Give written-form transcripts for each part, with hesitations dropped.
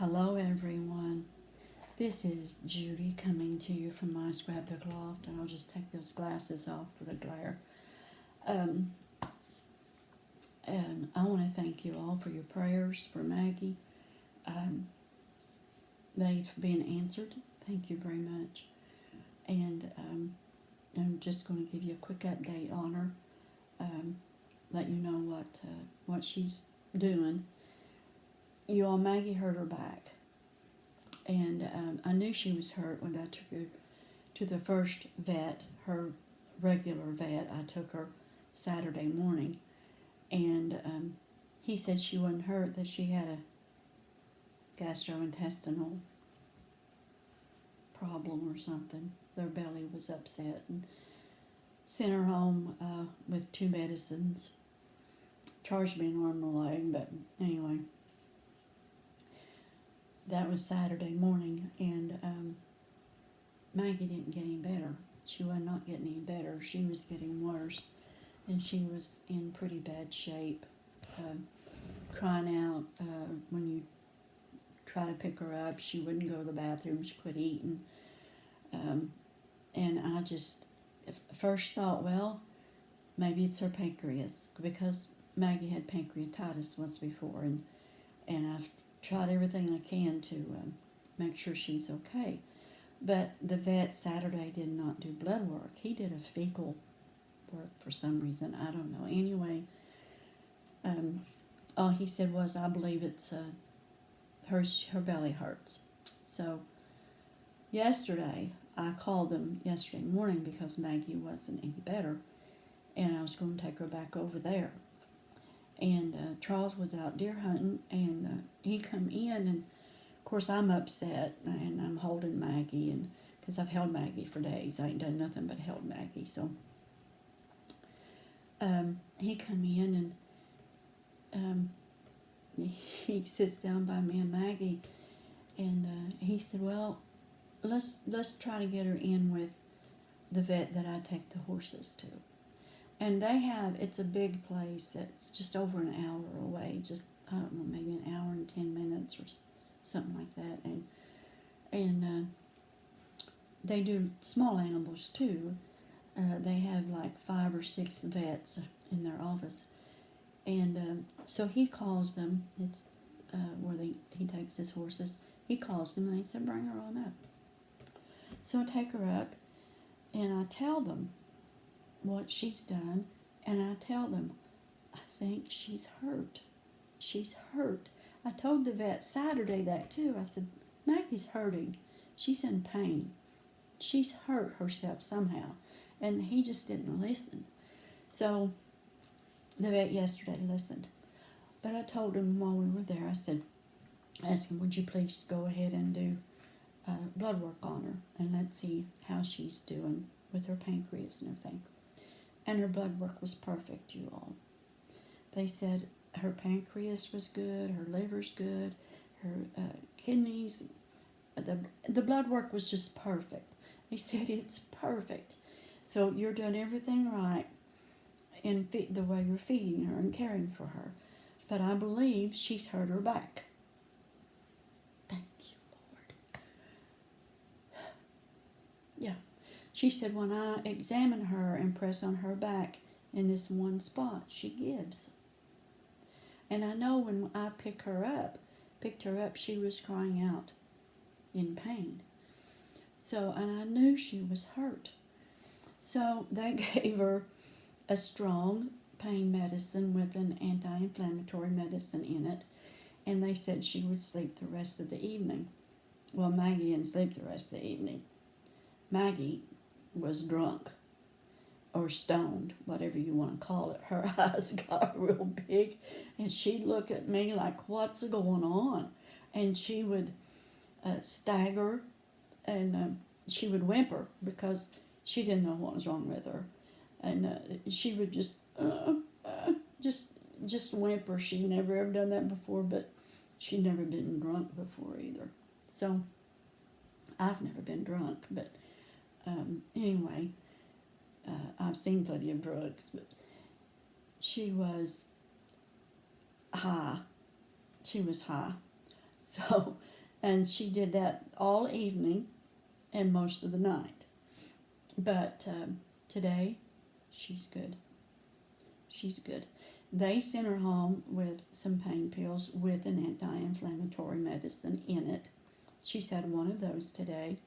Hello, everyone. This is Judy coming to you from my scrapbook loft, and I'll just take those glasses off for the glare. Um, and I want to thank you all for your prayers for Maggie. Um, they've been answered. Thank you very much. And I'm just going to give you a quick update on her. Let you know what she's doing. You all, Maggie hurt her back. And I knew she was hurt when I took her to the first vet, her regular vet. I took her Saturday morning, and he said she wasn't hurt, that she had a gastrointestinal problem or something. Their belly was upset, and sent her home with 2 medicines. Charged me an arm and a leg, but anyway. That was Saturday morning, and Maggie didn't get any better. She was not getting any better. She was getting worse, and she was in pretty bad shape, crying out when you try to pick her up. She wouldn't go to the bathroom. She quit eating, and I just first thought, well, maybe it's her pancreas, because Maggie had pancreatitis once before, and I've tried everything I can to make sure she's okay. But the vet Saturday did not do blood work. He did a fecal work for some reason. I don't know. Anyway, all he said was, I believe it's her belly hurts. So yesterday, I called them yesterday morning because Maggie wasn't any better, and I was going to take her back over there. And Charles was out deer hunting, and he come in, and of course I'm upset, and I'm holding Maggie, and because I've held Maggie for days. I ain't done nothing but held Maggie. So he come in, and he sits down by me and Maggie, and he said, well, let's try to get her in with the vet that I take the horses to. And it's a big place. It's just over an hour away. Just, I don't know, maybe an hour and 10 minutes or something like that. And they do small animals too. They have like 5 or 6 vets in their office. And so he calls them. It's where he takes his horses. He calls them, and they said, bring her on up. So I take her up, and I tell them what she's done, and I tell them, I think she's hurt. She's hurt. I told the vet Saturday that too. I said, Maggie's hurting. She's in pain. She's hurt herself somehow. And he just didn't listen. So the vet yesterday listened. But I told him while we were there, I asked him, would you please go ahead and do blood work on her, and let's see how she's doing with her pancreas and everything. And her blood work was perfect, you all. They said her pancreas was good, her liver's good, her kidneys, the blood work was just perfect. They said it's perfect. So you're doing everything right in the way you're feeding her and caring for her. But I believe she's hurt her back. Thank you, Lord. Yeah. She said when I examine her and press on her back in this one spot, she gives. And I know when I picked her up, she was crying out in pain. So, and I knew she was hurt. So they gave her a strong pain medicine with an anti-inflammatory medicine in it. And they said she would sleep the rest of the evening. Well, Maggie didn't sleep the rest of the evening. Maggie was drunk or stoned, whatever you want to call it. Her eyes got real big, and she'd look at me like, what's going on? And she would stagger, and she would whimper because she didn't know what was wrong with her. And she would just whimper. She'd never ever done that before, but she'd never been drunk before either. So I've never been drunk, but anyway, I've seen plenty of drugs, but she was high. So And she did that all evening and most of the night. But today, she's good. She's good. They sent her home with some pain pills with an anti-inflammatory medicine in it. She's had one of those today.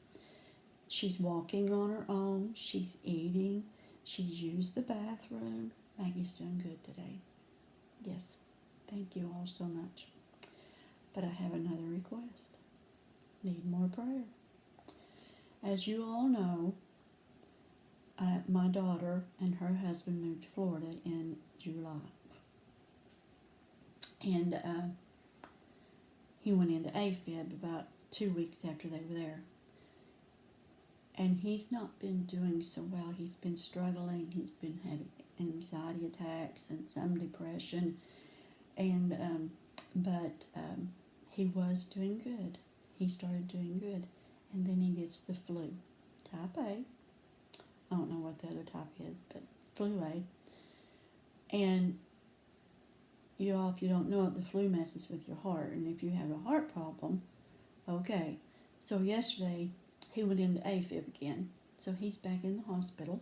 She's walking on her own. She's eating. She's used the bathroom. Maggie's doing good today. Yes. Thank you all so much. But I have another request. Need more prayer. As you all know, my daughter and her husband moved to Florida in July. And he went into AFib about 2 weeks after they were there. And he's not been doing so well. He's been struggling. He's been having anxiety attacks and some depression. And but he was doing good. He started doing good. And then he gets the flu. Type A. I don't know what the other type is, but flu A. And if you don't know it, the flu messes with your heart. And if you have a heart problem, okay. So yesterday, he went into AFib again. So he's back in the hospital.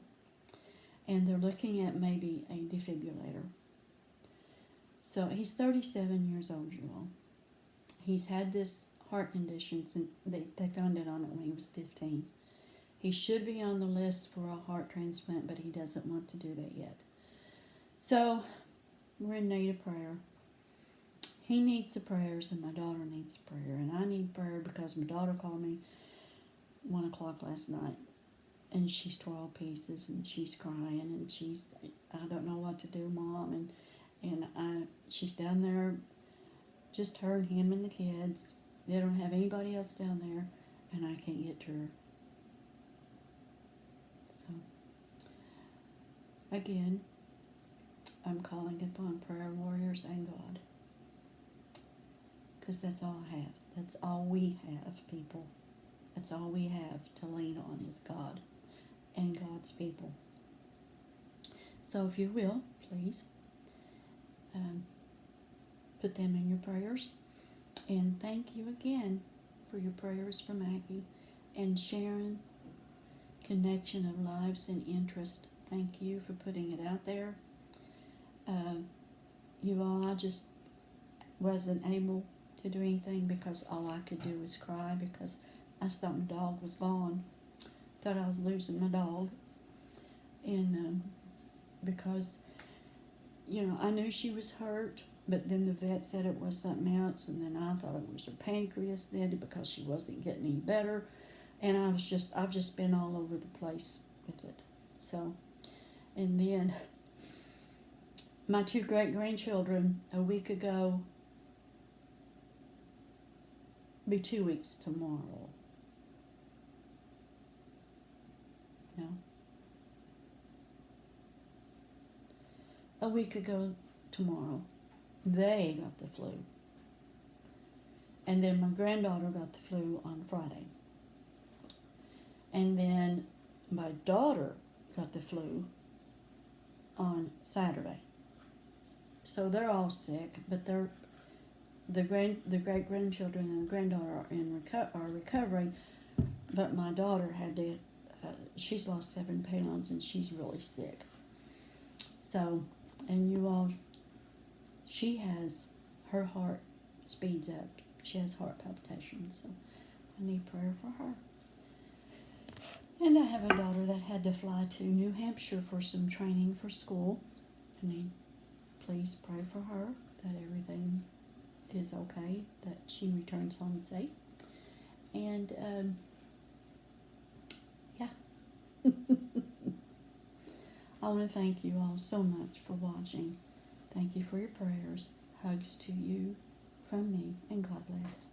And they're looking at maybe a defibrillator. So he's 37 years old, you all. He's had this heart condition since they found it on it when he was 15. He should be on the list for a heart transplant, but he doesn't want to do that yet. So we're in need of prayer. He needs the prayers, and my daughter needs the prayer. And I need prayer because my daughter called me 1 o'clock last night, and she's 12 pieces, and she's crying, and I don't know what to do, Mom. And she's down there, just her and him and the kids. They don't have anybody else down there, and I can't get to her. So, again, I'm calling upon prayer warriors and God. Because that's all I have. That's all we have, people. That's all we have to lean on is God and God's people. So if you will, please, put them in your prayers. And thank you again for your prayers for Maggie and Sharon, Connection of Lives and Interest. Thank you for putting it out there. You all, I just wasn't able to do anything because all I could do was cry because I thought my dog was gone. Thought I was losing my dog. And because, I knew she was hurt, but then the vet said it was something else, and then I thought it was her pancreas then because she wasn't getting any better. And I've just been all over the place with it. So, and then my 2 great-grandchildren a week ago, be 2 weeks tomorrow. No. A week ago tomorrow, they got the flu. And then my granddaughter got the flu on Friday. And then my daughter got the flu on Saturday. So they're all sick, but the great-grandchildren and the granddaughter are recovering. But my daughter she's lost 7 pounds and she's really sick. So, and you all, her heart speeds up. She has heart palpitations, so I need prayer for her. And I have a daughter that had to fly to New Hampshire for some training for school. Please pray for her that everything is okay, that she returns home safe. And, yeah. I want to thank you all so much for watching. Thank you for your prayers. Hugs to you from me, and God bless.